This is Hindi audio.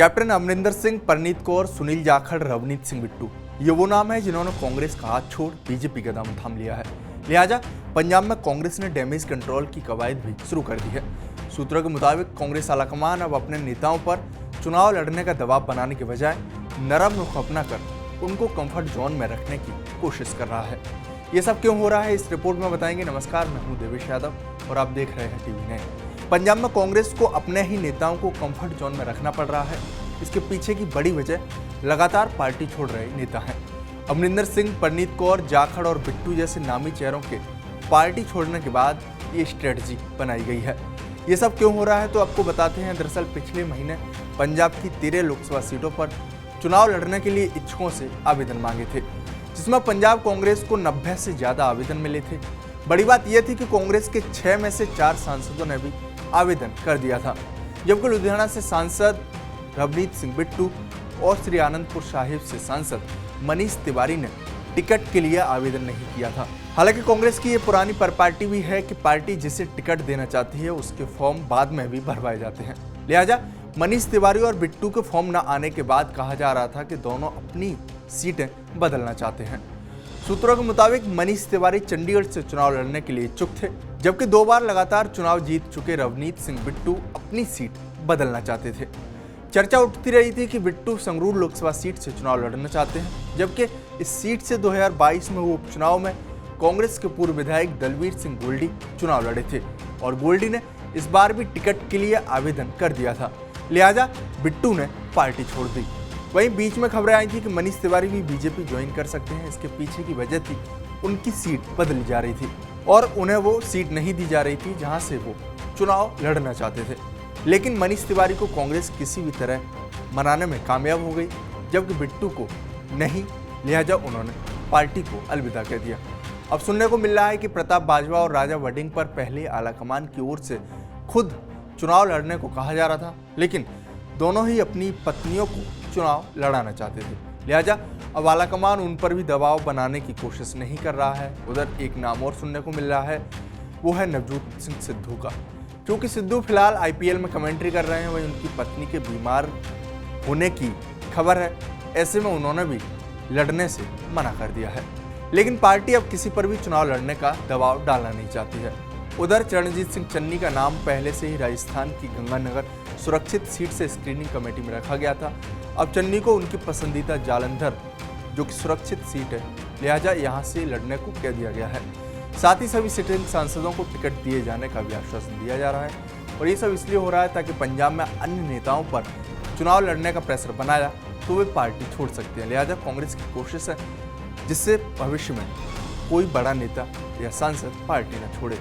कैप्टन अमरिंदर सिंह, परनीत कौर, सुनील जाखड़, रवनीत सिंह बिट्टू, ये वो नाम है जिन्होंने कांग्रेस का हाथ छोड़ बीजेपी का दामन थाम लिया है। लिहाजा पंजाब में कांग्रेस ने डैमेज कंट्रोल की कवायद भी शुरू कर दी है। सूत्रों के मुताबिक कांग्रेस आलाकमान अब अपने नेताओं पर चुनाव लड़ने का दबाव बनाने के बजाय नरम रुख अपनाकर उनको कंफर्ट जोन में रखने की कोशिश कर रहा है। ये सब क्यों हो रहा है, इस रिपोर्ट में बताएंगे। नमस्कार, मैं हूं देवेश यादव और आप देख रहे हैं टीवी 9। पंजाब में कांग्रेस को अपने ही नेताओं को कंफर्ट जोन में रखना पड़ रहा है। इसके पीछे की बड़ी वजह लगातार पार्टी छोड़ रहे नेता हैं। अमरिंदर सिंह, परनीत कौर, जाखड़ और बिट्टू जैसे नामी चेहरों के पार्टी छोड़ने के बाद ये स्ट्रेटजी बनाई गई है। ये सब क्यों हो रहा है तो आपको बताते हैं। दरअसल पिछले महीने पंजाब की 13 लोकसभा सीटों पर चुनाव लड़ने के लिए इच्छुकों से आवेदन मांगे थे, जिसमें पंजाब कांग्रेस को 90 से ज्यादा आवेदन मिले थे। बड़ी बात यह थी कि कांग्रेस के 6 में से 4 सांसदों ने भी आवेदन कर दिया था, जबकि लुधियाना से सांसद रवनीत सिंह बिट्टू और श्री आनंदपुर साहिब से सांसद मनीष तिवारी ने टिकट के लिए आवेदन नहीं किया था। हालांकि कांग्रेस की ये पुरानी परपार्टी भी है कि पार्टी जिसे टिकट देना चाहती है उसके फॉर्म बाद में भी भरवाए जाते हैं। लिहाजा मनीष तिवारी और बिट्टू के फॉर्म न आने के बाद कहा जा रहा था कि दोनों अपनी सीटें बदलना चाहते हैं। सूत्रों के मुताबिक मनीष तिवारी चंडीगढ़ से चुनाव लड़ने के लिए इच्छुक थे, जबकि 2 बार लगातार चुनाव जीत चुके रवनीत सिंह बिट्टू अपनी सीट बदलना चाहते थे। चर्चा उठती रही थी कि बिट्टू संगरूर लोकसभा सीट से चुनाव लड़ना चाहते हैं, जबकि इस सीट से 2022 में हुए उपचुनाव में कांग्रेस के पूर्व विधायक दलवीर सिंह गोल्डी चुनाव लड़े थे और गोल्डी ने इस बार भी टिकट के लिए आवेदन कर दिया था। लिहाजा बिट्टू ने पार्टी छोड़ दी। वहीं बीच में खबरें आई थी कि मनीष तिवारी भी बीजेपी ज्वाइन कर सकते हैं। इसके पीछे की वजह थी उनकी सीट बदली जा रही थी और उन्हें वो सीट नहीं दी जा रही थी जहां से वो चुनाव लड़ना चाहते थे। लेकिन मनीष तिवारी को कांग्रेस किसी भी तरह मनाने में कामयाब हो गई, जबकि बिट्टू को नहीं। लिहाजा उन्होंने पार्टी को अलविदा कह दिया। अब सुनने को मिल रहा है कि प्रताप बाजवा और राजा वडिंग पर पहले आलाकमान की ओर से खुद चुनाव लड़ने को कहा जा रहा था, लेकिन दोनों ही अपनी पत्नियों को चुनाव लड़ाना चाहते थे। लिहाजा अब आलाकमान उन पर भी दबाव बनाने की कोशिश नहीं कर रहा है। उधर एक नाम और सुनने को मिल रहा है, वो है नवजोत सिंह सिद्धू का। क्योंकि सिद्धू फिलहाल IPL में कमेंट्री कर रहे हैं, वहीं उनकी पत्नी के बीमार होने की खबर है। ऐसे में उन्होंने भी लड़ने से मना कर दिया है। लेकिन पार्टी अब किसी पर भी चुनाव लड़ने का दबाव डालना नहीं चाहती है। उधर चरणजीत सिंह चन्नी का नाम पहले से ही राजस्थान की गंगानगर सुरक्षित सीट से स्क्रीनिंग कमेटी में रखा गया था। अब चन्नी को उनकी पसंदीदा जालंधर, जो कि सुरक्षित सीट है, लिहाजा यहां से लड़ने को कह दिया गया है। साथ ही सभी सिटिंग सांसदों को टिकट दिए जाने का भी आश्वासन दिया जा रहा है और ये सब इसलिए हो रहा है ताकि पंजाब में अन्य नेताओं पर चुनाव लड़ने का प्रेशर बनाया तो वे पार्टी छोड़ सकते हैं। लिहाजा कांग्रेस की कोशिश है जिससे भविष्य में कोई बड़ा नेता या सांसद पार्टी न छोड़े।